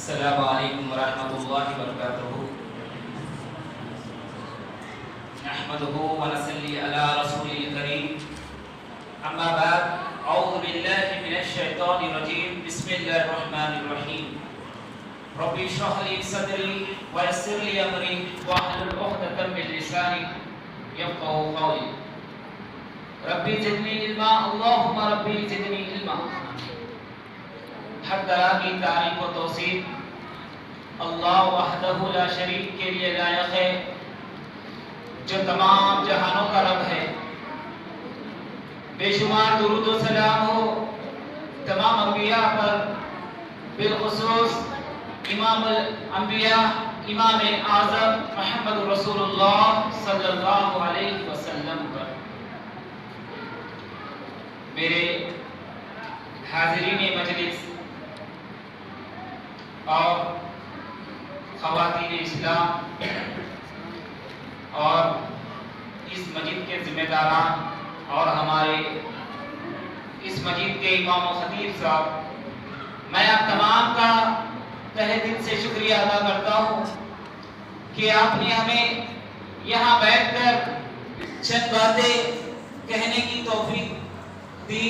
السلام علیکم ورحمۃ اللہ وبرکاتہ نحمده ونصلی علی رسول الکریم اما بعد اعوذ باللہ من الشیطان الرجیم بسم اللہ الرحمن الرحیم رب اشرح لي صدری ویسر لي امری واحلل عقدۃ من لسانی یفقهوا قولی ربی زدنی علما اللهم ربی زدنی علما ہر طرح کی تعریف و توصیف اللہ وحدہ لا شریک کے لیے لائق ہے جو تمام جہانوں کا رب ہے۔ بے شمار درود و سلام ہو تمام انبیاء پر، بالخصوص امام الانبیاء امام اعظم محمد رسول اللہ صلی اللہ علیہ وسلم پر۔ میرے حاضرین مجلس اور خواتین اسلام اور اس مسجد کے ذمہ داران اور ہمارے اس مسجد کے امام و خطیب صاحب، میں آپ تمام کا تہہ دل سے شکریہ ادا کرتا ہوں کہ آپ نے ہمیں یہاں بیٹھ کر چند باتیں کہنے کی توفیق دی،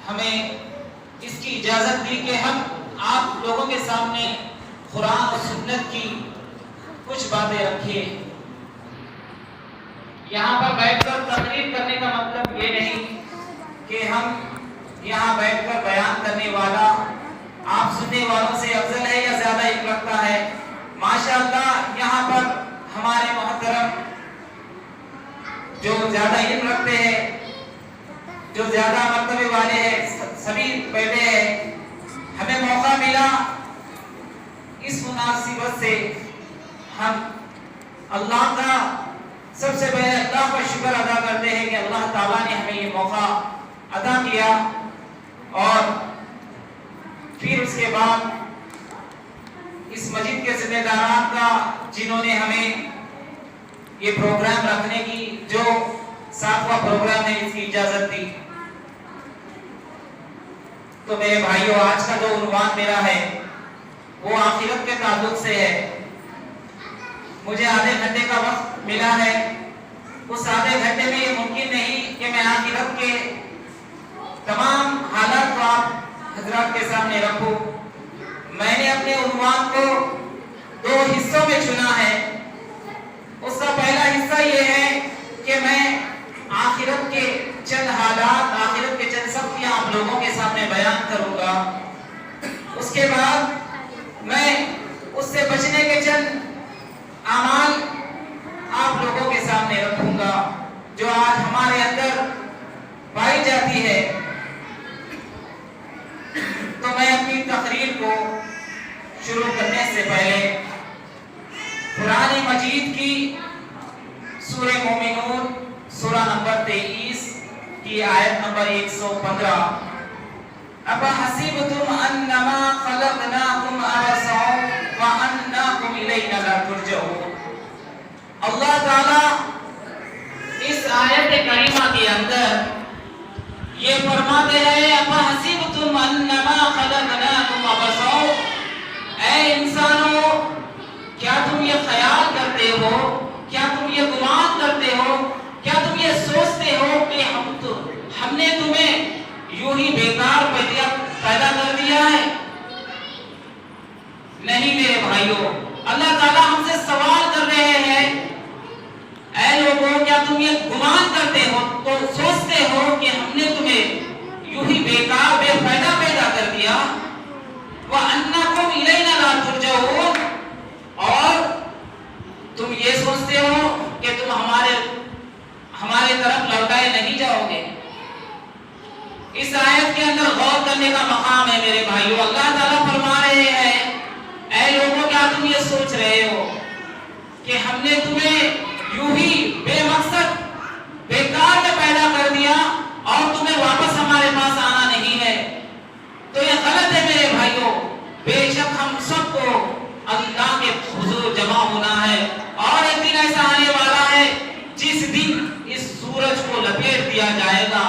ہمیں اس کی اجازت دی کہ ہم آپ لوگوں کے سامنے قرآن اور سنت کی کچھ باتیں رکھیں۔ یہاں پر بیٹھ کر تقریر کرنے کا مطلب یہ نہیں کہ ہم یہاں بیٹھ کر بیان کرنے والا آپ سننے والوں سے افضل ہے یا زیادہ علم رکھتا ہے۔ ماشاءاللہ یہاں پر ہمارے محترم جو زیادہ علم رکھتے ہیں، جو زیادہ مرتبے والے ہیں، سبھی بیٹھے ہیں۔ ہمیں موقع ملا، اس مناسبت سے ہم اللہ کا سب سے پہلے اللہ کا شکر ادا کرتے ہیں کہ اللہ تعالیٰ نے ہمیں یہ موقع عطا کیا، اور پھر اس کے بعد اس مسجد کے ذمہ داران کا جنہوں نے ہمیں یہ پروگرام رکھنے کی، جو 7واں پروگرام ہے، اس کی اجازت دی۔ تو میرے بھائیوں، آج کا جو عنوان میرا ہے وہ آخرت کے تعلق سے ہے۔ مجھے آدھے گھنٹے کا وقت ملا ہے، اس آدھے گھنٹے میں یہ ممکن نہیں کہ میں آخرت کے تمام حالات کو آپ حضرات کے سامنے رکھوں۔ میں نے اپنے عنوان کو 2 حصوں میں چنا ہے۔ اس کا پہلا حصہ یہ ہے کہ میں آخرت کے چند حالات، آخرت کے چند سختیاں آپ لوگوں کے سامنے بیان کروں گا۔ اس کے بعد میں اس سے بچنے کے چند اعمال آپ لوگوں کے سامنے رکھوں گا جو آج ہمارے اندر پائی جاتی ہے۔ تو میں اپنی تقریر کو شروع کرنے سے پہلے قرآن مجید کی سورہ مومنون سورہ نمبر 23 کی آیت نمبر 115، اَفَحَسِبْتُمْ أَنَّمَا خَلَقْنَاكُمْ عَبَثًا وَأَنَّكُمْ إِلَيْنَا لَا تُرْجَعُونَ۔ اللہ تعالی اس آیت کریمہ کے اندر یہ فرماتے ہیں، اَفَحَسِبْتُمْ أَنَّمَا خَلَقْنَاكُمْ عَبَثًا، اے انسانوں، کیا تم یہ خیال کرتے ہو، کیا تم یہ گمان کرتے ہو، کیا تم یہ سوچتے ہو کہ ہم نے تمہیں یوں ہی بیکار پیدا کر دیا ہے؟ نہیں میرے بھائیوں، اللہ تعالیٰ ہم سے سوال کر رہے ہیں، اے لوگوں، کیا تم یہ گمان کرتے ہو، تو سوچتے ہو کہ ہم نے تمہیں یوں ہی بیکار بے فائدہ پیدا کر دیا؟ وَأَنَّكُمْ إِلَيْنَا لَا تُرْجَعُونَ، اور تم یہ سوچتے ہو کہ تم ہمارے طرف لوٹائے نہیں جاؤ گے۔ اس آیت کے اندر غور کرنے کا مقام ہے میرے بھائیوں۔ اللہ تعالیٰ فرما رہے ہیں، اے لوگوں، کیا تم یہ سوچ رہے ہو کہ ہم نے تمہیں یوں ہی بے مقصد بیکار میں پیدا کر دیا اور تمہیں واپس ہمارے پاس آنا نہیں ہے؟ تو یہ غلط ہے میرے بھائیوں۔ بے شک ہم سب کو اللہ کے حضور جمع ہونا ہے، اور ایک دن ایسا آنے والا ہے جس دن اس سورج کو لپیٹ دیا جائے گا،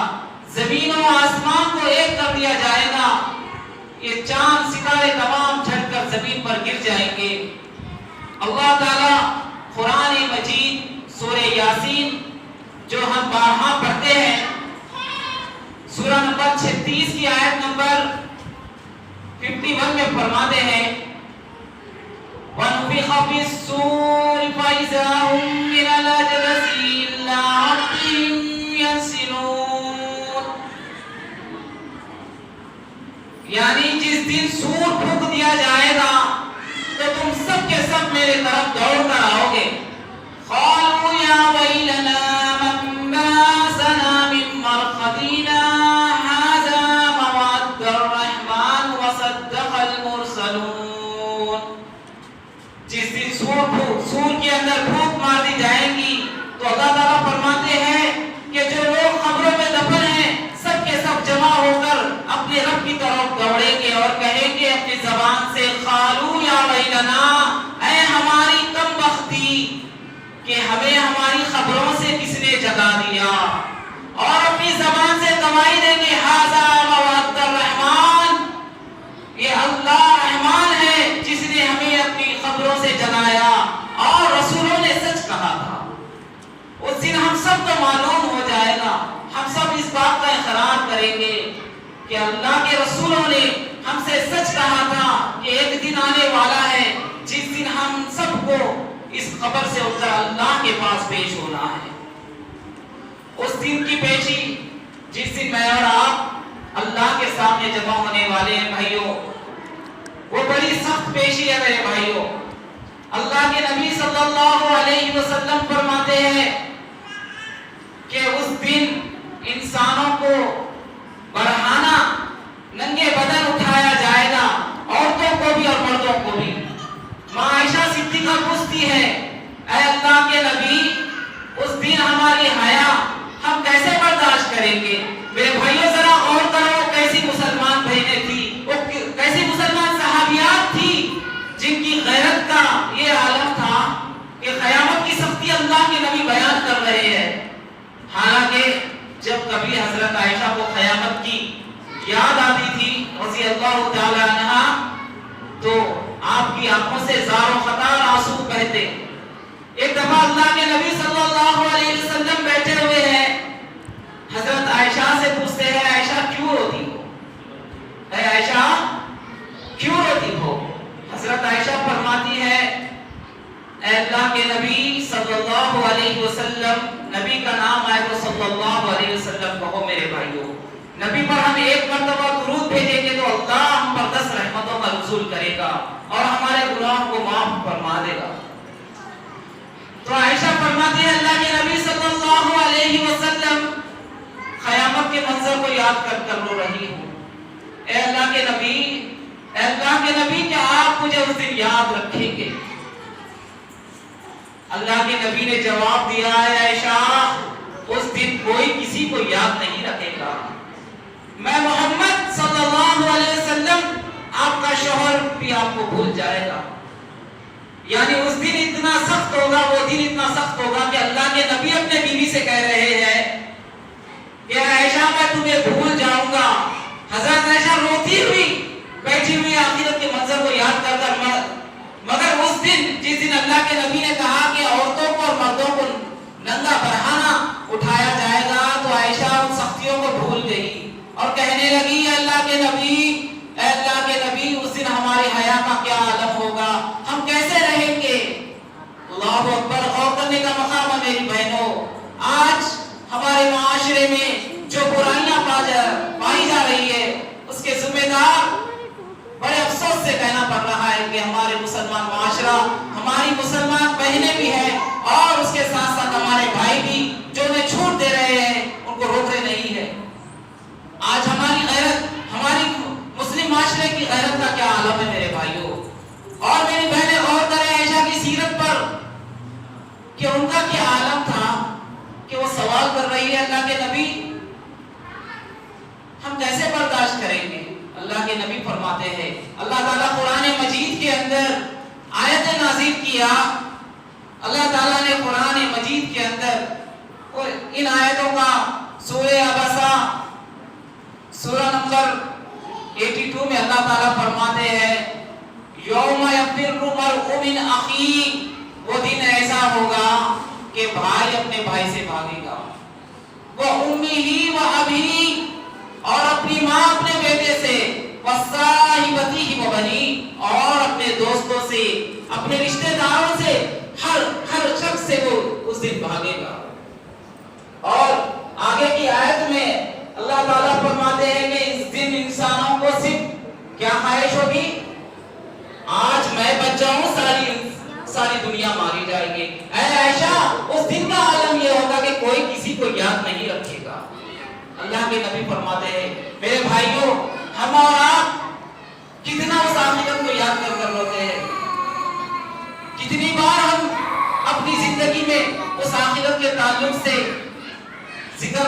زمین و آسمان کو ایک کر دیا جائے گا، یہ چاند ستارے تمام جھٹ کر زمین پر گر جائیں گے۔ اللہ تعالیٰ قرآن مجید سورہ یاسین جو ہم بارہا پڑھتے ہیں، سورہ نمبر 36 کی آیت نمبر 51 میں فرماتے ہیں وَنُفِخَ فِي الصُّورِ فَإِذَا هُم مِّنَ الْأَجْدَاثِ إِلَىٰ رَبِّهِمْ يَنسِلُونَ، یعنی جس دن سور پھونک دیا جائے گا تو تم سب کے سب میرے طرف دوڑ کر آؤ گے۔ قَالُوا يَا وَيْلَنَا مَن بَعَثَنَا مِن مَّرْقَدِنَا هَٰذَا مَا وَعَدَ الرَّحْمَٰنُ وَصَدَّقَ الْمُرْسَلُونَ۔ جس دن سور کے اندر پھونک مار دی جائیں گی تو اللہ تعالیٰ فرماتے ہیں کہ جو لوگ قبروں میں دفن ہیں سب کے سب جمع ہو کر اپنے رب کی طرف دوڑیں گے اور کہیں گے اپنی زبان سے قالوا یا ویلنا، اے ہماری کم بختی کہ ہمیں ہماری قبروں سے کس نے جگا دیا، اور اپنی زبان سے گواہی دیں گے ھذا ما وعد الرحمن، یہ اللہ رحمان ہے جس نے ہمیں اپنی قبروں سے جگایا اور رسولوں نے سچ کہا تھا۔ اس دن ہم سب کو معلوم ہو جائے گا، ہم سب اس بات کا اقرار کریں گے کہ اللہ کے رسولوں نے ہم سے سچ کہا تھا کہ ایک دن آنے والا ہے جس دن ہم سب کو اس قبر سے اٹھ کر اللہ کے پاس پیش ہونا ہے۔ اس دن کی پیشی جس دن میں اور آپ اللہ کے سامنے جمع ہونے والے ہیں بھائیوں، وہ بڑی سخت پیشی ہے میرے بھائیوں۔ اللہ کے نبی صلی اللہ علیہ وسلم فرماتے ہیں کہ اس دن انسانوں کو برہانہ ننگے بدن اٹھایا جائے گا، عورتوں کو بھی اور مردوں کو بھی۔ ماں عائشہ صدیقہ پوچھتی ہے اے اللہ کے نبی اس دن ہماری حیا ہم کیسے برداشت کریں گے؟ میرے بھائیوں ذرا غور کرو کیسی مسلمان بہنیں تھی، وہ کیسی مسلمان صحابیات تھی جن کی غیرت کا یہ عالم تھا کہ قیامت کی سختی اللہ کے نبی بیان کر رہے ہیں۔ حالانکہ جب کبھی حضرت عائشہ کو قیامت کی یاد آتی تھی رضی اللہ تعالی عنہا تو آپ کی آنکھوں سے زار و خطار آنسو بہتے۔ ایک دفعہ اللہ کے نبی صلی اللہ علیہ وسلم بیٹھے ہوئے ہیں، حضرت عائشہ سے پوچھتے ہیں عائشہ کیوں روتی ہو؟ اے عائشہ کیوں روتی ہو؟ حضرت عائشہ فرماتی ہے اے اللہ کے نبی صلی اللہ علیہ وسلم، نبی کا نام آئے تو صلی اللہ علیہ وسلم کہو میرے بھائیوں، نبی پر ہم ایک مرتبہ درود بھیجیں گے تو اللہ ہم پر 10 رحمتوں کا نزول کرے گا اور ہمارے گناہوں کو معاف فرما دے گا۔ تو عائشہ فرماتی ہے اللہ کے نبی صلی اللہ علیہ وسلم قیامت کے منظر کو یاد کر کر رو رہی ہوں۔ اے اللہ کے نبی کیا آپ مجھے اس دن یاد رکھیں گے؟ اللہ کے نبی نے جواب دیا ہے عائشہ اس دن کوئی کسی کو یاد نہیں رکھے گا، میں محمد صلی اللہ علیہ وسلم آپ کا شوہر بھی آپ کو بھول جائے گا۔ یعنی اس دن اتنا سخت ہوگا، وہ دن اتنا سخت ہوگا کہ اللہ کے نبی اپنے بیوی سے کہہ رہے ہیں کہ عائشہ میں تمہیں بھول جاؤں گا۔ حضرت عائشہ روتی ہوئی بیٹھی ہوئی آخرت کے منظر کو یاد کر کر، مگر اس دن جس دن اللہ کے نبی نے کہا کہ عورتوں کو اور مردوں کو ننگا برہانہ اٹھایا جائے گا تو عائشہ ان سختیوں کو بھول گئی اور کہنے لگی اے اللہ کے نبی اس دن ہماری حیا کا کیا عالم ہوگا، ہم کیسے رہیں گے؟ اللہ اکبر، غور کرنے کا مقام ہے میری بہنوں۔ آج ہمارے معاشرے میں جو برائیاں پائی جا رہی ہے اس کے ذمہ دار بڑے افسوس سے کہنا پڑ رہا ہے کہ ہمارے مسلمان معاشرہ، ہماری مسلمان بہنیں بھی ہیں اور اس کے ساتھ ساتھ ہمارے بھائی بھی جو انہیں چھوٹ دے رہے ہیں، ان کو روک رہے نہیں ہے۔ آج ہماری غیرت، ہماری مسلم معاشرے کی غیرت کا کیا عالم ہے میرے بھائیوں اور میری بہنیں، غور کریں عائشہ کی سیرت پر کہ ان کا کیا عالم تھا کہ وہ سوال کر رہی ہے اللہ کے نبی ہم کیسے برداشت کریں گے؟ اللہ کے نبی فرماتے ہیں، اللہ تعالیٰ قرآن مجید کے اندر آیت نازل کیا، اللہ تعالیٰ نے قرآن مجید کے اندر اور ان آیتوں کا سورہ عبسہ سورہ نمبر 82 میں اللہ تعالیٰ فرماتے ہیں المرء من اخیہ، وہ دن ایسا ہوگا کہ بھائی اپنے بھائی سے بھاگے گا، وہ امیہ و ابیہ، اور اپنی ماں اپنے بیٹے سے، وصاحبتہ و بنیہ، اور اپنے دوستوں سے، اپنے رشتہ داروں سے، ہر شخص سے وہ اس دن بھاگے گا۔ اور آگے کی آیت میں اللہ تعالیٰ فرماتے ہیں کہ اس دن انسانوں کو صرف کیا خواہش ہوگی؟ آج میں بچ جاؤں، ساری دنیا ماری جائے گی۔ اے عائشہ، اس دن کا عالم یہ ہوگا کہ کوئی کسی کو یاد نہیں رکھے گا۔ اللہ کے نبی فرماتے ہیں میرے بھائیوں، ہم اور آپ کتنا اس آخرت کو یاد کر روتے ہیں، کتنی بار ہم اپنی زندگی میں اس آخرت کے تعلق سے ذکر،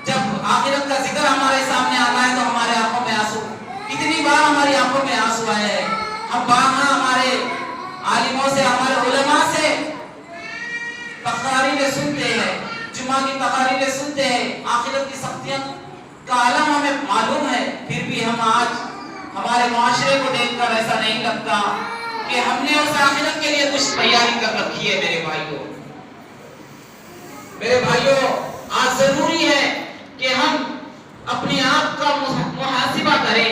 جب آخرت کا ذکر ہمارے سامنے آتا ہے تو ہمارے آنکھوں میں آنسو، کتنی بار ہماری آنکھوں میں آنسو آئے ہیں۔ ہم باہر ہمارے عالموں سے، ہمارے علماء سے تقاریریں سنتے ہیں، جمعہ کی تقاریریں سنتے ہیں، آخرت کی سختیاں کا عالم ہمیں معلوم ہے، پھر بھی ہم آج ہمارے معاشرے کو دیکھ کر ایسا نہیں لگتا کہ ہم نے اس آخرت کے لیے کچھ تیاری کر رکھی ہے۔ میرے بھائیوں، آج ضروری ہے کہ ہم اپنے آپ کا محاسبہ کریں،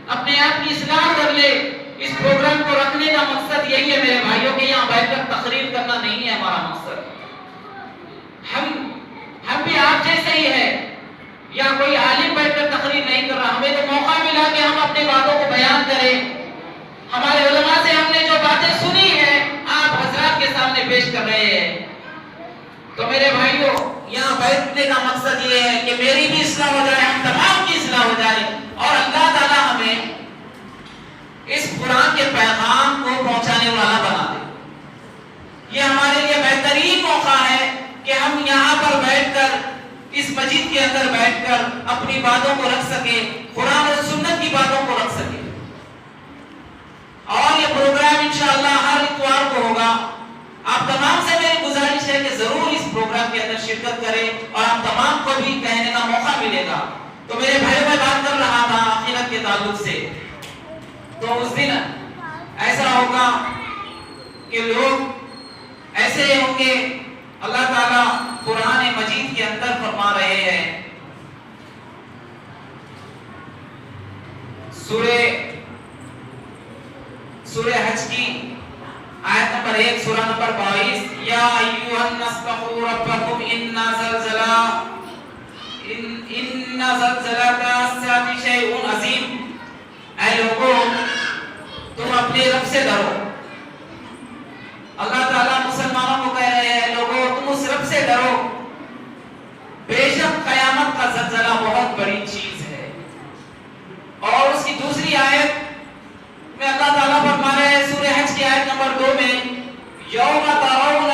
اپنے آپ کی اصلاح کر لیں۔ اس پروگرام کو رکھنے کا مقصد یہی ہے میرے بھائیوں کہ یہاں بیٹھ کر تقریر کرنا نہیں ہے ہمارا مقصد۔ ہم بھی آپ جیسے ہی ہیں، یا کوئی عالم بیٹھ کر تقریر نہیں کر رہا، ہمیں تو موقع ملا کہ ہم اپنے باتوں کو بیان کریں۔ ہمارے علماء سے ہم نے جو باتیں سنی ہیں آپ حضرات کے سامنے پیش کر رہے ہیں۔ تو میرے بھائیوں، یہاں بیٹھنے کا مقصد یہ ہے کہ میری بھی اصلاح ہو جائے، ہم تمام کی اصلاح ہو جائے، اور اللہ تعالیٰ ہمیں اس قرآن کے پیغام کو پہنچانے والا بنا دے۔ یہ ہمارے لیے بہترین موقع ہے کہ ہم یہاں پر بیٹھ کر، اس مسجد کے اندر بیٹھ کر اپنی باتوں کو رکھ سکیں، قرآن اور سنت کی باتوں کو رکھ سکیں۔ اور یہ پروگرام انشاءاللہ ہر اتوار کو ہوگا۔ آپ تمام سے میری گزارش ہے کہ ضرور اس پروگرام کے اندر شرکت کریں، اور آپ تمام کو بھی کہنے کا موقع ملے گا۔ تو میرے بھائی میں بات کر رہا تھا آخرت کے تعلق سے، تو اس دن ایسا ہوگا کہ لوگ ایسے ہوں گے، اللہ تعالیٰ قرآن مجید کے اندر فرما رہے ہیں، سورہ حج کی آیت نمبر 1، سورہ نمبر 22، یا ایھا الناس اتقوا ربکم ان زلزلۃ الساعۃ شیء عظیم۔ اے لوگوں، تم اپنے رب سے ڈرو۔ اللہ تعالیٰ مسلمانوں کو کہہ رہے ہیں لوگوں تم اس رب سے ڈرو، بے شک قیامت کا زلزلہ بہت بڑی چیز ہے۔ اور اس کی دوسری آیت میں اللہ تعالیٰ فرما رہے ہیں سورہ حج کی آیت نمبر 2 میں، یوم ترون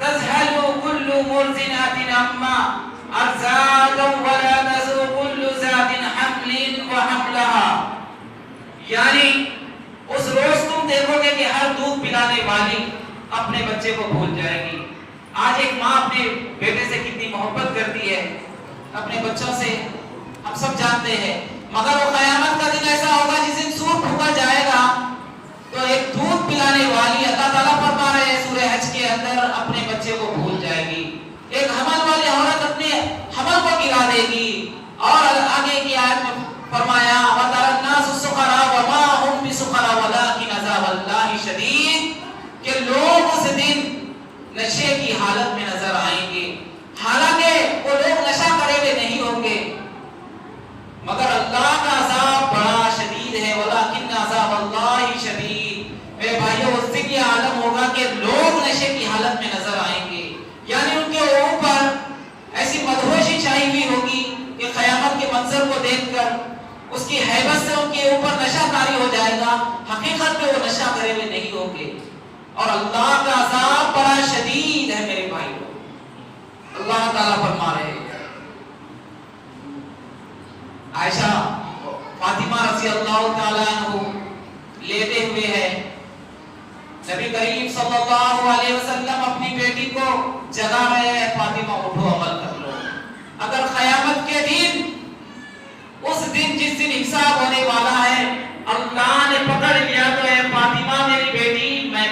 تذہل کل مرضعۃ عما ارضعت ولا تضع کل ذات حمل وحملها، یعنی اس روز تم دیکھو گے کہ ہر دودھ پلانے والی اپنے بچے کو بھول جائے گی۔ آج ایک ماں اپنے بیٹے سے کتنی محبت کرتی ہے، اپنے بچوں سے، ہم سب جانتے ہیں، مگر وہ قیامت کا دن ایسا ہوگا جس دن سور پھونکا جائے گا تو ایک دودھ پلانے والی، اللہ تعالیٰ فرما رہے ہیں سورہ حج کے اندر، اپنے بچے کو بھول جائے گی۔ ایک حمل والی عورت اپنے حمل کو گرا دے گی۔ اور آگے کی آیت میں فرمایا وَتَرَى النَّاسَ سُكَارَىٰ وَمَا هُمْ بِسُكَارَىٰ وَلَٰكِنْ عَذَابَ اللَّهِ شَدِيدٌ، کہ لوگ اس دن نشے کی حالت میں نظر آئیں گے، حالانکہ وہ لوگ نشہ کرے ہوئے نہیں ہوں گے، مگر اللہ کا عذاب بڑا شدید ہے۔ وَلَٰكِنْ عَذَابَ اللَّهِ شَدِيدٌ۔ میرے بھائیو، اس دن یہ عالم ہوگا کہ لوگ نشے کی حالت میں نظر آئیں گے، یعنی ان کے اوپر ایسی مدہوشی چھائی ہوئی ہوگی کہ قیامت کے منظر کو دیکھ کر اس کی ہیبت سے ان کے اوپر نشہ طاری ہو جائے گا، حقیقت میں وہ نشہ کرے ہوئے نہیں ہوں گے، اور اللہ کا عذاب بڑا شدید ہے۔ میرے بھائیو، اللہ تعالیٰ فرما رہے ہیں، عائشہ فاطمہ رضی اللہ تعالیٰ عنہ لیتے ہوئے ہے، نبی کریم صلی اللہ علیہ وسلم اپنی بیٹی کو جگا رہے ہیں، فاطمہ اٹھو عمل کر لو۔ اگر قیامت کے دن، اس دن جس دن حساب ہونے والا ہے، اللہ نے پکڑ لیا تو اے فاطمہ میری بیٹی، میں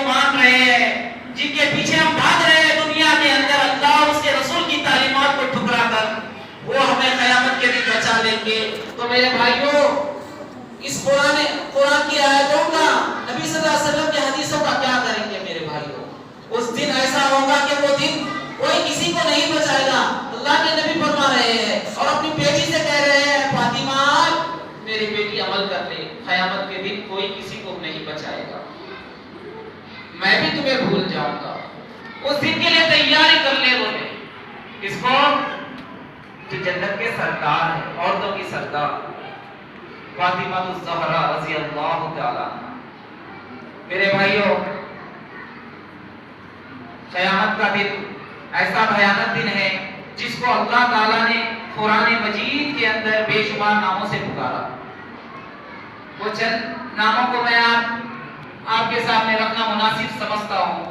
مان رہے ہیں, جن کے پیچھے ہم بھاگ رہے ہیں دنیا کے اندر, اللہ اور اس کے رسول کی تعلیمات کو ٹھکرا کر, وہ ہمیں قیامت کے دن بچا لیں گے. تو میرے بھائیوں, اس قرآن کی آیتوں کا, نبی صلی اللہ علیہ وسلم کی حدیثوں کا کیا کریں گے میرے بھائیوں؟ اس دن ایسا ہوگا کہ وہ دن کوئی کسی کو نہیں بچائے گا. اللہ کے نبی فرما رہے ہیں اور اپنی بیٹی سے کہہ رہے ہیں, فاطمہ میری بیٹی عمل کر لے, قیامت کے دن کوئی کسی کو نہیں بچائے گا, میں بھی تمہیں بھول جاؤں گا. اس دن کے لیے تیاری کر لے بولے. کس کو؟ جو جنت کے سردار ہیں, عورتوں کی سردار فاطمہ الزہرا رضی اللہ تعالی. میرے بھائیوں, قیامت کا دن ایسا بھیانک دن ہے جس کو اللہ تعالیٰ نے قرآن مجید کے اندر بے شمار ناموں سے پکارا. وہ چند ناموں کو میں آپ کے سامنے رکھنا مناسب سمجھتا ہوں.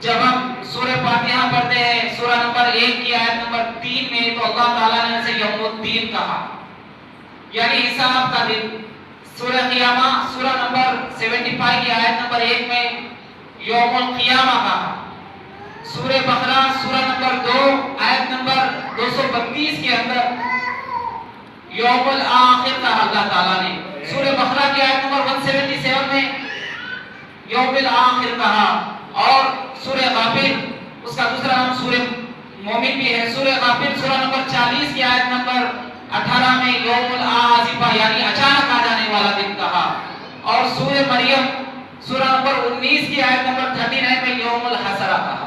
جب ہم سورہ فاتحہ پڑھتے ہیں, سورہ نمبر 1 کی آیت نمبر 3 میں, تو اللہ تعالیٰ نے اسے یوم الدین کہا, یعنی حساب کا دن. سورہ قیامہ سورہ نمبر 75 کی آیت نمبر 1 میں یوم القیامہ کہا. سورہ بقرہ سورہ نمبر 2 آیت نمبر 232 کے اندر یوم الآخر کہا اللہ تعالیٰ نے. سورہ بقرہ کی آیت نمبر 177 میں یوم الآخر کہا. اور سورہ غافر, اس کا دوسرا نام سورہ مومن بھی ہے, سورہ غافر سورہ نمبر 40 کی آیت نمبر 18 میں یوم العاصفہ یعنی اچانک آ جانے والا دن کہا. اور سورہ مریم سورہ نمبر 19 کی آیت نمبر 39 میں یوم الحسرہ کہا.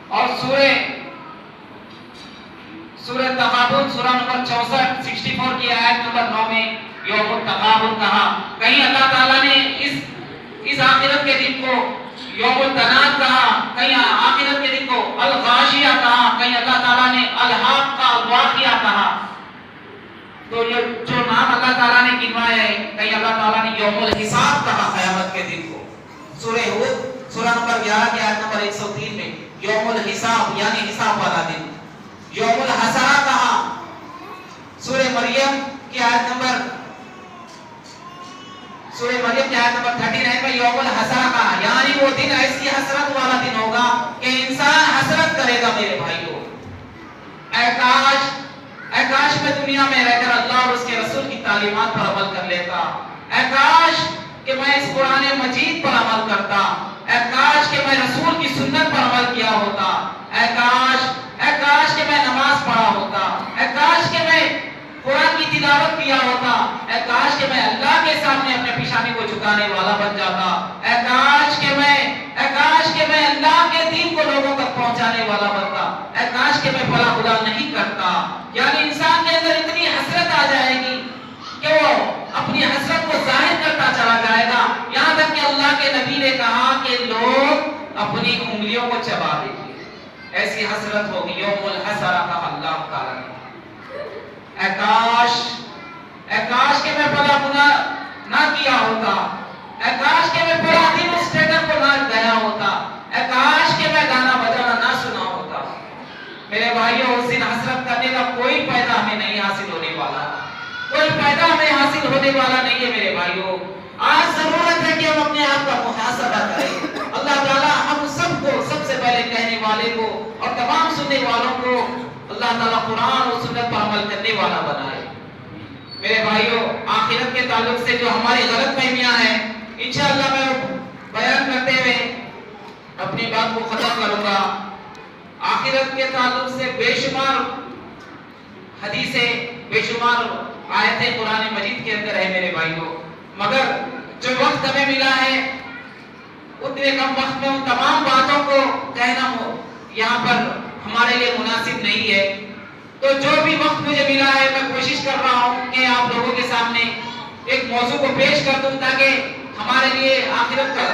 اور سورہ تغابن سورہ نمبر 64 کی آیت نمبر 9 میں یوم التغابن کہا. کہیں اللہ تعالیٰ نے اس آخرت کے دن کو یوم التناد کہا, کہیں آخرت کے دن کو الغاشیہ کہا, کہیں اللہ تعالیٰ نے الحاقہ الواقعہ کہا. تو یہ جو نام اللہ تعالیٰ نے گنوائے ہیں, کہیں اللہ تعالیٰ نے یوم الحساب کہا قیامت کے دن کو. سورہ ہود سورہ نمبر 11 کی آیت نمبر 103 میں یوم الحساب یعنی حساب والا دن. یوم الحسرہ کہا. سورہ مریم کی آیت نمبر 39 میں یوم الحسرہ کہا, یعنی وہ دن ایسی حسرت والا دن ہوگا کہ انسان حسرت کرے گا. میرے بھائیوں, اے کاش میں دنیا میں رہ کر اللہ اور اس کے رسول کی تعلیمات پر عمل کر لیتا. اے کاش کہ میں اس قرآن مجید پر عمل کرتا. اے کاش کہ میں رسول کی سنت پر عمل کیا ہوتا. اے کاش کہ میں نماز پڑھا ہوتا. اے کاش کہ میں قرآن کی تلاوت کیا ہوتا. اے کاش کہ میں اللہ کے سامنے اپنے پیشانی کو جھکانے والا بن جاتا. اے کاش کہ میں اللہ کے دین کو لوگوں تک پہنچانے والا بنتا. اے کاش کہ میں بھلا بلا نہیں کرتا. یعنی انسان کے اندر اتنی حسرت آ جائے گی کہ وہ اپنی حسرت کو ظاہر کرتا چلا جائے گا, یہاں تک کہ اللہ کے نبی نے کہا کہ لوگ اپنی انگلیوں کو چبا دیں گے. ایسی حسرت ہوگی. یوم الحسرہ کا اللہ تعالیٰ نے. اے کاش کہ میں بڑا گناہ نہ کیا ہوتا. اے کاش کہ میں بڑا دن اس تھیٹر کو نہ گیا ہوتا. اے کاش کہ میں گانا بجانا نہ سنا ہوتا. میرے بھائیوں, اس دن حسرت کرنے کا کوئی فائدہ ہمیں نہیں حاصل ہونے والا. کوئی فائدہ ہمیں حاصل ہونے والا نہیں ہے. میرے بھائیوں, آج ضرورت ہے کہ ہم اپنے آپ کا محاسبہ کریں. اللہ تعالیٰ ہم سب کو, سب سے پہلے کہنے والے کو اور تمام سننے والوں کو اللہ تعالیٰ قرآن اور سنت پر عمل کرنے والا بنائے. میرے بھائیوں, آخرت کے تعلق سے جو ہماری غلط فہمیاں ہیں, انشاءاللہ میں بیان کرتے ہوئے اپنی بات کو ختم کروں گا. آخرت کے تعلق سے بے شمار حدیثیں, بے شمار آیتیں قرآن مجید کے اندر ہے میرے بھائیوں, مگر جو وقت ہمیں ملا ہے اتنے کم وقت میں ان تمام باتوں کو کہنا یہاں پر ہمارے لیے مناسب نہیں ہے. تو جو بھی وقت مجھے ملا ہے میں کوشش کر رہا ہوں کہ آپ لوگوں کے سامنے ایک موضوع کو پیش کر دوں تاکہ ہمارے لیے آخرت کا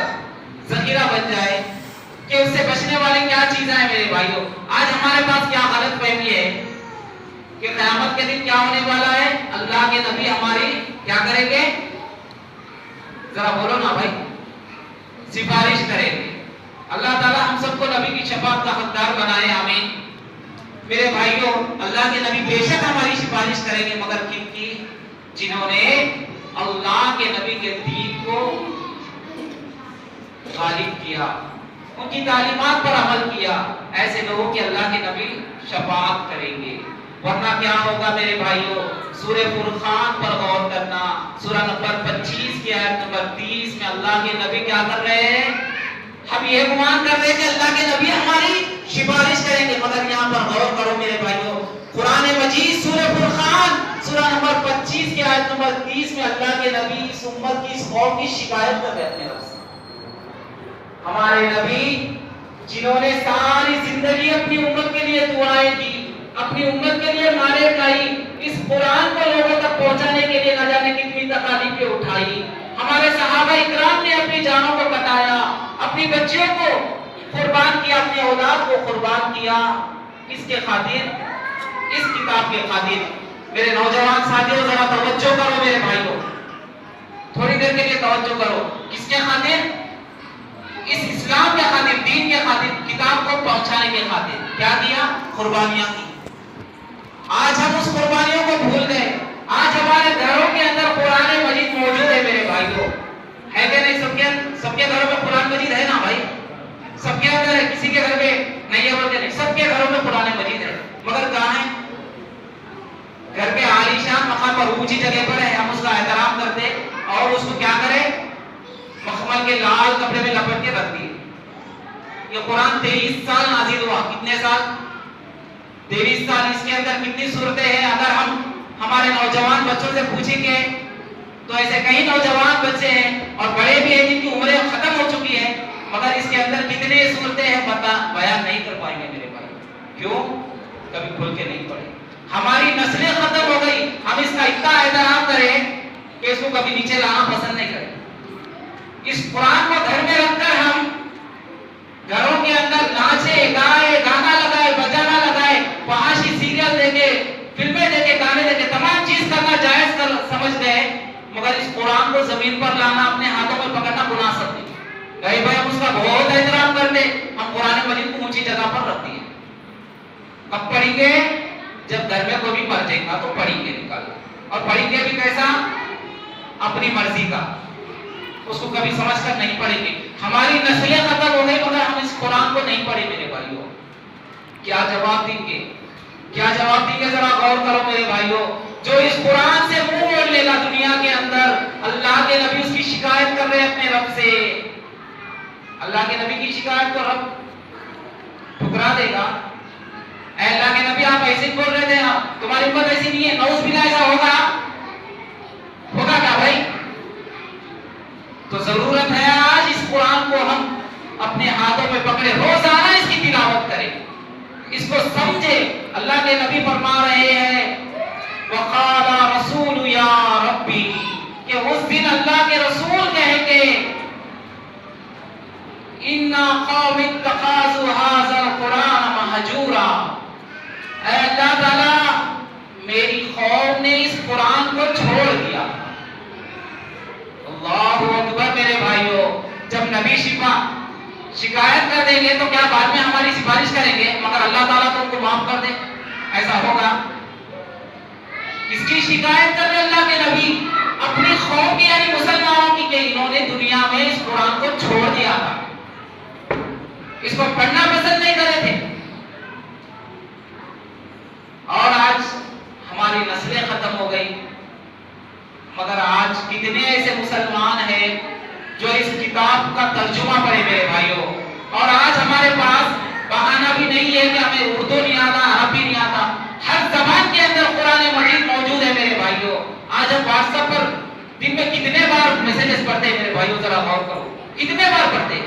ذخیرہ بن جائے کہ اس سے بچنے والی کیا چیزیں ہیں. میرے بھائیوں, آج ہمارے پاس کیا غلط فہمی ہے کہ قیامت کے دن کیا ہونے والا ہے. اللہ کے نبی ہماری کیا کریں گے, ذرا بولو نا بھائی, سفارش کریں گے. اللہ تعالیٰ ہم سب کو نبی کی شفاعت کا حقدار بنائے, آمین. میرے بھائیوں, اللہ کے نبی بے شک ہماری سفارش کریں گے, مگر کن کی؟ جنہوں نے اللہ کے نبی کے دین کو غالب کیا، ان کی تعلیمات پر عمل کیا، ایسے لوگوں کے اللہ کے نبی شفاعت کریں گے۔ ورنہ کیا ہوگا میرے بھائیوں؟ سورہ فرقان پر غور کرنا، سورہ نمبر 25 کی آیت نمبر 30 میں اللہ کے نبی کیا کر رہے ہیں؟ ہم یہ گمان کر رہے ہیں کہ اللہ کے نبی ہماری سفارش کریں گے، مگر یہاں پر غور کرو میرے بھائیوں، قرآن مجید سورہ فرقان سورہ نمبر 25 کی آیت نمبر 30 میں اللہ کے نبی اس امت کی، اس قوم کی شکایت کر رہے ہیں اپنے رب سے۔ ہمارے نبی جنہوں نے ساری زندگی اپنی امت کے لیے دعائیں کی، اپنی امت کے لیے نعرے گائی، اس قرآن کو لوگوں تک پہنچانے کے لیے نہ جانے کتنی تکالیفیں اٹھائی، ہمارے صحابہ اکرام نے اپنی جانوں کو کٹایا، اپنی بچیوں کو قربان کیا، اپنی اولاد کو قربان کیا، اس کے خاطر، اس کتاب کے خاطر۔ میرے نوجوان ساتھیوں ذرا توجہ کرو میرے بھائیوں، تھوڑی دیر کے لیے توجہ کرو، کس کے خاطر؟ اس اسلام کے خاطر، دین کے خاطر، کتاب کو پہنچانے کے خاطر کیا کیا؟ قربانیاں کی۔ آج ہم اس قربانیوں کو بھول گئے۔ آج ہمارے گھروں کے اندر قرآن مجید موجود ہے میرے بھائیوں، ہے کہ نہیں؟ سب کے گھروں میں قرآن مجید ہے نا بھائی؟ سب کے اندر ہے، کسی کے گھر میں نہیں ہے بولتے نہیں، سب کے گھروں میں قرآن مجید ہے، مگر کہاں ہے؟ گھر کے عالیشان مقام پر، اونچی جگہ پر ہے، ہم اس کا احترام کرتے اور اس کو کیا کریں؟ مخمل کے لال کپڑے میں لپٹ کے رکھ دیے۔ یہ قرآن 23 سال نازل ہوا، کتنے سال؟ 23 سال۔ اس کے اندر کتنی صورتیں ہیں؟ اگر ہم ہمارے نوجوان بچوں سے پوچھیں گے تو ایسے کئی نوجوان بچے ہیں اور بڑے بھی ہیں جن کی عمریں ختم ہو چکی ہے، مگر اس کے اندر کتنے صورتیں ہیں بیان نہیں کر پائیں گے میرے بھائی۔ کیوں؟ کبھی کھل کے نہیں پڑھے۔ ہماری نسلیں ختم ہو گئی، ہم اس کا اتنا احترام کریں کہ اس کو کبھی نیچے لانا پسند نہیں کریں۔ اس قرآن کو گھر میں رکھ کر ہم گھروں کے اندر ناچے گائے، گانا لگائے، بجانا لگائے، فحاشی سیریل دیکھے، فلمیں دیکھے، گانے دیکھے، تمام چیز کرنا جائز کر سمجھ گئے، مگر اس قرآن کو زمین پر لانا، اپنے ہاتھوں میں پکڑنا گناہ سمجھتے۔ بھائی ہم اس کا بہت احترام کرتے، ہم قرآن مجید کو اونچی جگہ پر رکھتے ہیں۔ کب پڑھیں گے؟ جب گھر میں کوئی بھی پڑھ جائے گا تو پڑھیں گے نکال، اور پڑھیں گے بھی کیسا؟ اپنی مرضی کا، اس کو کبھی سمجھ کر نہیں پڑھیں گے۔ ہماری نسلیں ختم ہو گئی مگر ہم اس قرآن کو نہیں پڑھے میرے بھائیوں۔ کیا جواب دیں گے؟ کیا جواب دیں گے؟ ذرا غور کرو میرے بھائیوں۔ جو اس قرآن سے منہ موڑ لے گا دنیا کے اندر، اللہ کے نبی اس کی شکایت کر رہے ہیں اپنے رب سے، اللہ کے نبی کی شکایت کو رب ٹھکرا دے گا۔ اے اللہ کے نبی آپ ایسے بول رہے تھے، تمہاری امت ایسی نہیں ہے، نعوذ باللہ ایسا ہوگا؟ ہوگا کیا بھائی؟ تو ضرورت ہے آج اس قرآن کو ہم اپنے ہاتھوں میں پکڑے، روزانہ اس کی تلاوت کریں، اس کو سمجھے۔ اللہ کے نبی فرما رہے ہیں وقال رسول یا ربی، کہ اس دن اللہ کے رسول کہیں گے انا قوم اتخذوا هذا القرآن مہجورا، اے اللہ تعالی میری قوم نے اس قرآن کو چھوڑ دیا۔ اللہ اکبر میرے بھائیوں، جب نبی شکایت کر دیں گے تو کیا بعد میں ہماری سفارش کریں گے؟ مگر اللہ تعالیٰ تو ان کو معاف کر دے، ایسا ہوگا؟ اس کی شکایت کر رہے اللہ کے نبی اپنی قوم کی، یعنی مسلمانوں کی، کہ انہوں نے دنیا میں اس قرآن کو چھوڑ دیا تھا، اس کو پڑھنا پسند نہیں کرے تھے، اور آج ہماری نسلیں ختم ہو گئی۔ مگر آج کتنے ایسے مسلمان ہیں جو اس کتاب کا ترجمہ پڑھے میرے بھائیوں، اور آج ہمارے پاس بہانہ بھی نہیں ہے کہ ہمیں اردو نہیں آتا، عربی نہیں آتا، ہر زبان کے اندر قرآن مجید موجود ہے میرے بھائیوں۔ آج ہم واٹس ایپ پر دن میں کتنے بار میسجز پڑھتے ہیں میرے بھائیوں، ذرا غور کرو، کتنے بار پڑھتے ہیں؟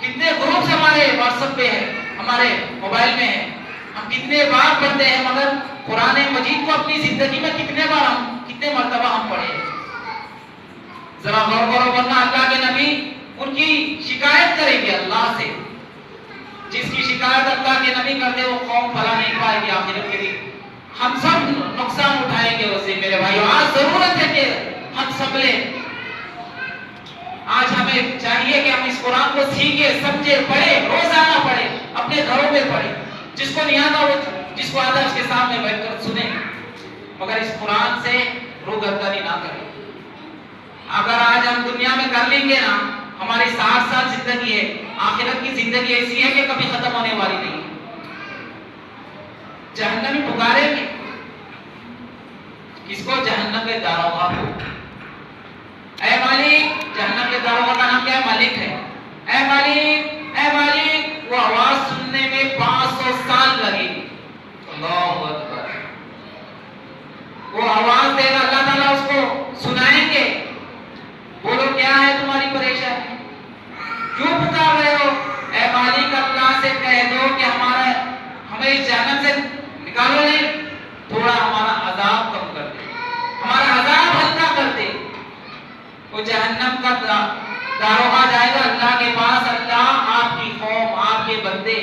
کتنے گروپس ہمارے واٹس ایپ پہ ہیں، ہمارے موبائل میں ہیں، ہم کتنے بار پڑھتے ہیں، مگر قرآن مجید کو اپنی زندگی میں کتنے مرتبہ ہم پڑھے؟ ذرا غور کرو، ورنہ اللہ کے نبی ان کی شکایت کریں گے اللہ سے، جس کی شکایت اللہ کے نبی کرتے وہ قوم بھلا نہیں پائے گی آخرت کے دن، ہم سب نقصان اٹھائیں گے اسے میرے بھائیوں۔ آج ضرورت ہے کہ ہم سب لیں، آج ہمیں چاہیے کہ ہم اس قرآن کو سیکھیں، سمجھیں، پڑھیں، روزانہ پڑھیں، اپنے گھروں میں پڑھیں، جس کو نہیں آتا وہ جس کو آتا ہے اس کے سامنے بیٹھ کر سنیں، مگر اس قرآن سے روگردانی نہ کریں۔ اگر آج ہم دنیا میں کر لیں گے نا، ہماری 60 سال سال زندگی ہے. آخرت کی زندگی ایسی ہے کہ کبھی ختم ہونے والی نہیں ہے. جہنمی پکاریں گے کس کو؟ جہنم کے داروغہ کو. اے مالک، جہنم کے داروغہ کا نام کیا ہے؟ مالک ہے. اے مالک، اے مالک. وہ آواز سننے میں 500 سال لگے گی. اللہ اکبر. وہ آواز دے گا، اللہ تعالیٰ اس کو سنائیں گے. بولو کیا ہے تمہاری پریشانی، کیوں پکار رہے ہو؟ اے مالک، اللہ سے کہہ دو کہ ہمیں اس جہنم سے نکالو نہیں، تھوڑا ہمارا عذاب کم کر دے، ہمارا عذاب ہلکا کر دے. وہ جہنم کا داروغہ جائے گا اللہ کے پاس. اللہ، آپ کی قوم، آپ کے بندے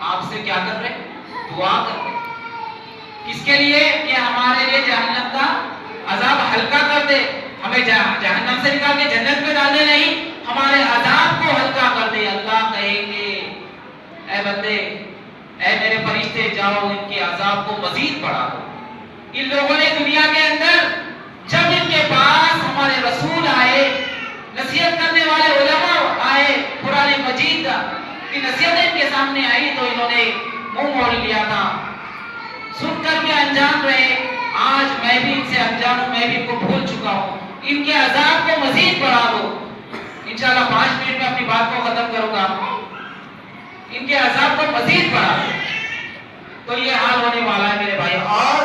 آپ سے کیا کر رہے؟ دعا کر رہے. کس کے لیے؟ کہ ہمارے لیے جہنم کا عذاب ہلکا کر دے. ہمیں جہنم سے نکال کے جنت میں ڈال دے نہیں، ہمارے عذاب کو ہلکا کر دے. اللہ کہیں گے اے بندے، اے میرے فرشتے، جاؤ ان کے عذاب کو مزید بڑھا دو. ان لوگوں نے دنیا کے اندر جب ان کے پاس ہمارے رسول آئے، نصیحت کرنے والے علماء آئے، قرآن مجید کی نصیحتیں ان کے سامنے آئی تو انہوں نے منہ موڑ لیا تھا، سن کر کے انجان رہے. آج میں بھی ان سے انجان ہوں، میں بھی ان کو بھول چکا ہوں. ان کے عذاب کو مزید بڑھا دو. انشاءاللہ 5 منٹ میں اپنی بات کو ختم کروں گا. ان کے عذاب کو مزید بڑھا دو. تو یہ حال ہونے والا ہے میرے بھائی. اور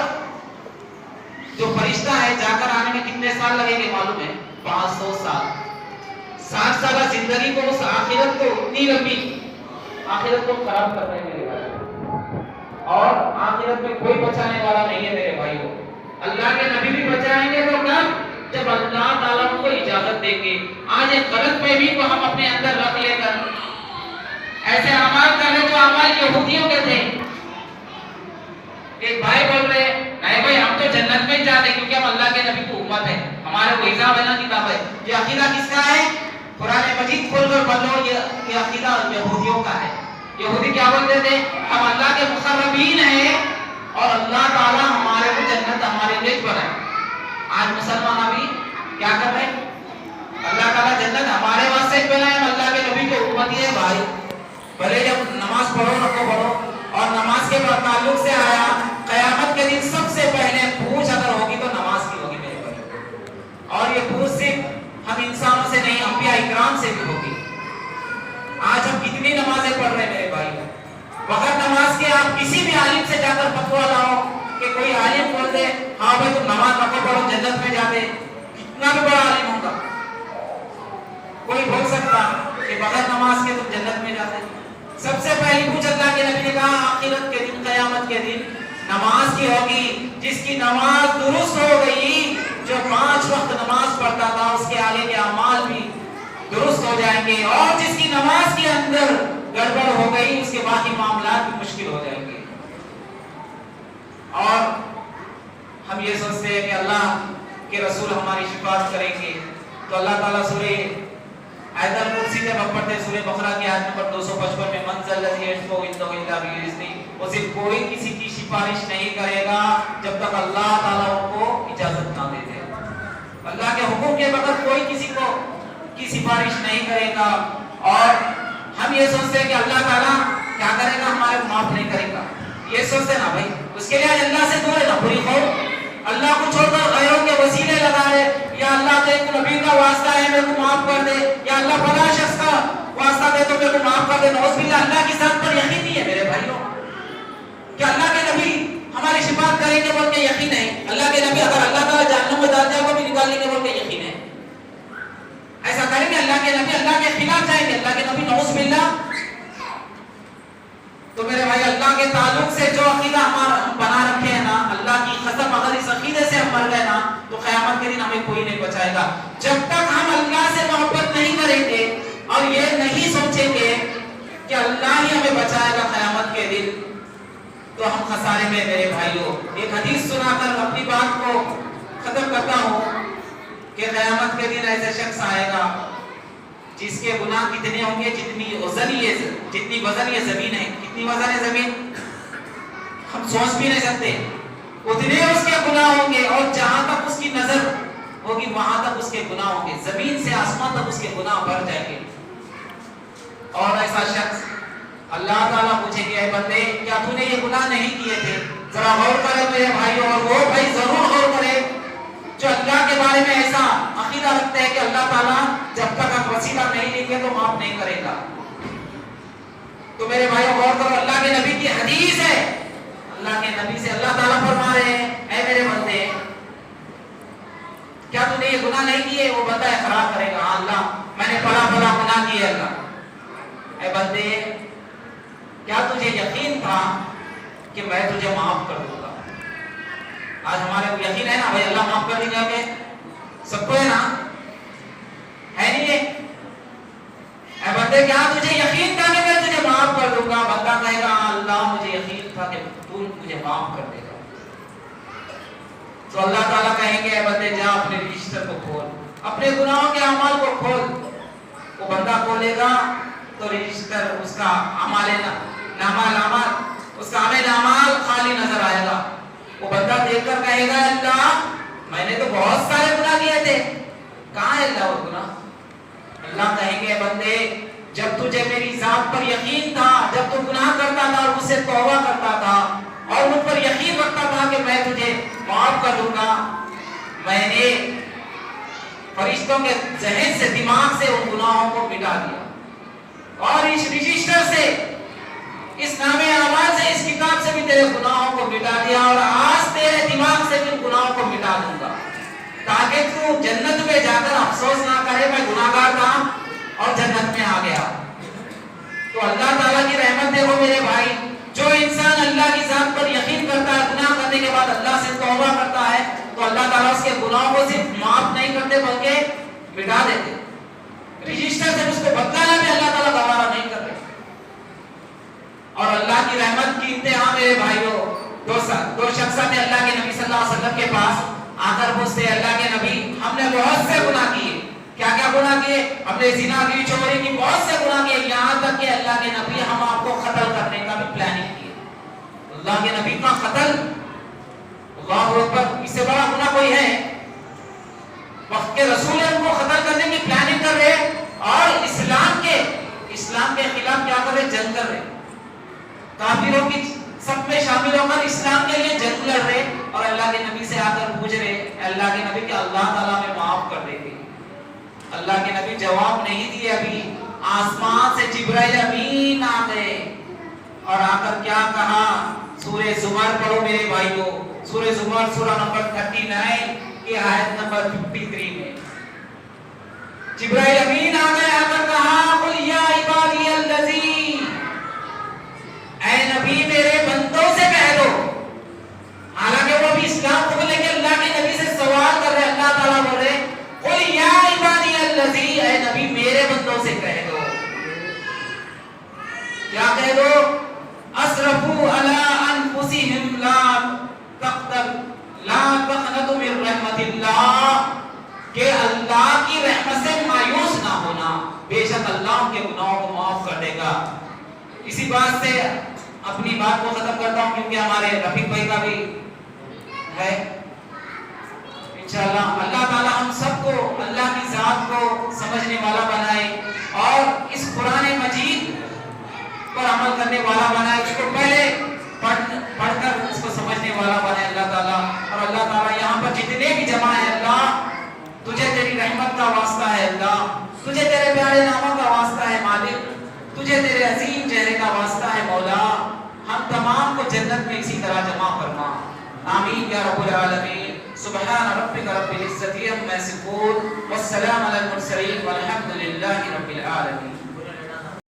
جو فرشتہ ہے جا کر آنے میں کتنے سال لگیں گے معلوم ہے؟ 500 سال. 60 سالہ زندگی کو، اس آخرت کو اتنی لمبی، آخرت کو خراب کر رہے ہیں میرے بھائی. اور آخرت میں کوئی بچانے والا نہیں ہے میرے بھائیو. اللہ کے نبی بھی بچائیں گے تو کب؟ جب اللہ تعالیٰ ان کو اجازت دیں گے. آج ایک غلط فہمی کو ہم اپنے اندر رکھ لے کر ایسے اعمال کر رہے جو اعمال یہودیوں کے تھے. ایک بھائی بول رہے نہیں بھائی ہم تو جنت میں جاتے کیونکہ ہم اللہ کے نبی کی امت ہے، ہمارا کوئی حساب ہے نا کتاب ہے. یہ عقیدہ کس کا ہے؟ قرآن مجید کھول کر پڑھ لو. یہ عقیدہ یہودیوں کا ہے. یہودی کیا بولتے تھے؟ ہم اللہ کے مقربین ہیں اور اللہ تعالیٰ ہمارے کو جنت ہمارے لیے بنائے. آج مسلمان ابھی کیا کر رہے ہیں؟ اللہ تعالیٰ جنت ہمارے واسطے بنائے، ہم اللہ کے نبی کے امتی ہے بھائی. بھلے جب نماز پڑھو نہ پڑھو. اور نماز کے تعلق سے آیا قیامت کے دن سب سے پہلے پوچھ اگر ہوگی تو نماز کی ہوگی میرے بھائی. اور یہ پوچھ صرف ہم انسانوں سے نہیں، انبیاء اکرام سے بھی ہوگی. آج ہم کتنی نمازیں پڑھ رہے ہیں میرے بھائی. بغیر نماز کے آپ کسی بھی عالم سے جا کر فتویٰ لاؤ کہ کوئی عالم بول دے ہاں بھائی تم نماز نہ پڑھو جنت میں جاتے، کتنا بھی بڑا عالم ہوگا کوئی بول سکتا کہ بغیر نماز کے تم جنت میں جاتے؟ سب سے پہلی پوچھ اللہ کے نبی نے کہا آخرت کے دن، قیامت کے دن نماز کی ہوگی. جس کی نماز درست ہو گئی، جو 5 وقت نماز پڑھتا تھا، اس کے آگے کے اعمال بھی درست ہو جائیں گے. اور جس کی نماز کے اندر گڑبڑ ہو گئی، اس کے باقی معاملات بھی مشکل ہو جائیں گے. اور ہم یہ سوچتے ہیں کہ اللہ کے رسول ہماری شفاعت کریں گے تو اللہ تعالیٰ سورہ آیت الکرسی جب ہم پڑھتے ہیں سورہ بقرہ کی آیت نمبر 255 میں منزل الذی یشفع عنده الا باذنہ، وہ صرف کوئی کسی کی سفارش نہیں کرے گا جب تک اللہ تعالیٰ ان کو اجازت نہ دے دے. اللہ کے حکم کے بغیر کوئی کسی کو کی سفارش نہیں کرے گا. اور ہم یہ سوچتے ہیں کہ اللہ تعالیٰ کیا کرے گا؟ ہمارے کو معاف نہیں کرے گا. یہ سوچتے نا بھائی، اس کے لیے اللہ سے دور ہے نا پوری قوم. اللہ کو چھوڑ کر غیروں کے وسیلے لگا رہے، یا اللہ تو ایک نبی کا واسطہ ہے میرے کو معاف کر دے، یا اللہ فلاں شخص کا واسطہ دے تو میرے کو معاف کر دے. نعوذ باللہ. اللہ کی ذات پر یقین نہیں ہے میرے بھائیوں کہ اللہ کے نبی ہماری شفاعت کریں گے بول کے یقین ہے. اللہ کے نبی اگر اللہ تعالیٰ جہنم میں ڈال جائے گا بھی نکال لیں گے بول کے یقین ہے. ایسا کریں گے اللہ کے نبی اللہ کے خلاف جائیں گے؟ اللہ کے نبی نعوذ باللہ. تو میرے بھائی اللہ کے تعلق سے جو عقیدہ ہمارا بنا رکھے ہیں نا، اللہ کی قسم اگر اس عقیدے سے ہم مر گئے نا تو قیامت کے دن ہمیں کوئی نہیں بچائے گا. جب تک ہم اللہ سے محبت نہیں کریں گے اور یہ نہیں سوچیں گے کہ اللہ ہی ہمیں بچائے گا قیامت کے دن، تو ہم خسارے میں میرے بھائیوں. ایک حدیث سنا کر اپنی بات کو ختم کرتا ہوں کہ قیامت کے دن ایسا شخص آئے گا جس کے گناہ کتنے ہوں گے جتنی وزن یہ زمین ہے. کتنی وزن ہے زمین؟ ہم سوچ بھی نہیں سکتے. اتنے اس کے گناہ ہوں گے. اور جہاں تک اس کی نظر ہوگی وہاں تک اس کے گناہ ہوں گے، زمین سے آسمان تک اس کے گناہ بڑھ جائیں گے. اور ایسا شخص اللہ تعالیٰ پوچھے کہ اے بندے کیا تو نے یہ گناہ نہیں کیے تھے؟ ذرا غور کرے میرے بھائیوں، اور وہ بھائی ضرور غور کرے جو اللہ کے بارے میں ایسا عقیدہ رکھتے ہیں کہ اللہ تعالیٰ جب تک آپ وسیلہ نہیں لیں گے تو معاف نہیں کرے گا. تو میرے بھائیوں غور کرو، اللہ کے نبی کی حدیث ہے، اللہ کے نبی سے اللہ تعالیٰ فرما رہے ہیں اے میرے بندے کیا تو نے یہ گناہ نہیں کیے؟ وہ بندہ اقرار کرے گا ہاں اللہ میں نے فلاں فلاں گناہ کیے. اللہ اے بندے کیا تجھے یقین تھا کہ میں تجھے معاف کر دوں گا؟ آج ہمارے کو یقین ہے نا بھائی اللہ معاف کر دیں گا کہ سب کو ہے نا، ہے نہیں یہ؟ اے بندے کیا تجھے یقین تھا کہ میں تجھے معاف کر دوں گا؟ بندہ کہے گا اللہ مجھے یقین تھا کہ تو مجھے معاف کر دے گا. تو اللہ تعالیٰ کہیں گے اے بندے جا اپنے رجسٹر کو کھول، اپنے گناہوں کے اعمال کو کھول. وہ بندہ کھولے گا تو رجسٹر اس کا اعمال اس کا اعمال خالی نظر آئے گا. وہ بندہ دیکھ کر کہے گا اللہ میں نے تو بہت سارے گناہ کیے تھے، کہاں ہے اللہ وہ گناہ؟ اللہ کہیں گے بندے جب تجھے میری ذات پر یقین تھا، جب تو گناہ کرتا تھا اور مجھ سے توبہ کرتا تھا اور مجھ پر یقین رکھتا تھا کہ میں تجھے معاف کر دوں گا، میں نے فرشتوں کے ذہن سے دماغ سے ان گناہوں کو مٹا دیا اور اس رجسٹر سے اس نامے اعمال سے اس کتاب سے بھی تیرے گناہوں کو مٹا دیا اور آج تیرے دماغ سے بھی گناہوں کو مٹا دوں گا تاکہ تو جنت میں جا کر افسوس نہ کرے میں گناہگار تھا اور جنت میں آ گیا. تو اللہ تعالیٰ کی رحمت دیکھو میرے بھائی، جو انسان اللہ کی ذات پر یقین کرتا ہے گناہ کرنے کے بعد اللہ سے توبہ کرتا ہے تو اللہ تعالیٰ اس کے گناہوں کو صرف معاف نہیں کرتے بلکہ مٹا دیتے. رجسٹر سے اس کو بدلانا بھی اللہ تعالیٰ گوارا نہیں کرتے. اور اللہ کی رحمت کی انتہا میرے بھائیوں، دو شخص تھے اللہ کے نبی صلی اللہ علیہ وسلم کے پاس آ کر پوچھتے اللہ کے نبی ہم نے بہت سے گناہ کیے. کیا کیا گناہ کیے؟ ہم نے زنا کی، چوری کی، بہت سے گناہ کیے، یہاں تک کہ اللہ کے نبی ہم آپ کو قتل کرنے کا بھی پلاننگ کی. اللہ کے نبی کا قتل، اللہ اکبر، اس سے بڑا گناہ کوئی ہے؟ وقت کے رسول ان کو قتل کرنے کی پلاننگ کر رہے اور اسلام کے خلاف کیا کر رہے؟ جنگ کر رہے، کافروں کی سب میں شامل ہو کر اسلام کے لیے جنگ لڑ رہے اور اللہ کے نبی سے آ کر پوچھ رہے اللہ کے نبی کہ اللہ تعالیٰ میں معاف کر دے گی. اللہ کے نبی جواب نہیں دیے، ابھی آسمان سے جبرائیل امین آ گئے اور آ کر کیا کہا؟ سورہ زمر پڑھو میرے بھائیوں، سورہ زمر سورہ نمبر 39 کی آیت نمبر 53 میں جبرائیل امین آ گئے، آ کر کہا قل یا عبادی الذین، اے نبی میرے بندوں سے کہہ دو. حالانکہ وہ بھی اسلام قبول لے کے اللہ کے نبی سے سوال کر رہے، اللہ تعالیٰ بول رہے قل یا عبادی الذین، اے نبی میرے بندوں سے کہہ دو. کیا کہہ دو؟ اسرفوا علی انفسہم لا تقنطوا من رحمت اللہ، کہ اللہ کی رحمت سے مایوس نہ ہونا، بے شک اللہ ان کے گناہوں کو معاف کر دے گا. اسی بات سے اپنی بات کو ختم کرتا ہوں کیونکہ ہمارے رفیق بھائی کا بھی ہے انشاءاللہ. اللہ تعالی ہم سب کو اللہ کی ذات کو سمجھنے والا بنائے اور اس قرآن مجید پر عمل کرنے والا بنائے، اس کو پہلے پڑھ کر اس کو سمجھنے والا بنائے اللہ تعالیٰ. اور اللہ تعالیٰ یہاں پر جتنے بھی جمع ہے اللہ تجھے تیری رحمت کا واسطہ ہے، اللہ تجھے تیرے پیارے ناموں کا واسطہ ہے مالک، تجھے تیرے عظیم چہرے کا واسطہ ہے مولا، ہم تمام کو جنت میں اسی طرح جمع فرما. آمین یا رب العالمین. سبحان ربک رب العزت عما یصفون والسلام علی المرسلین والحمد للہ رب العالمین.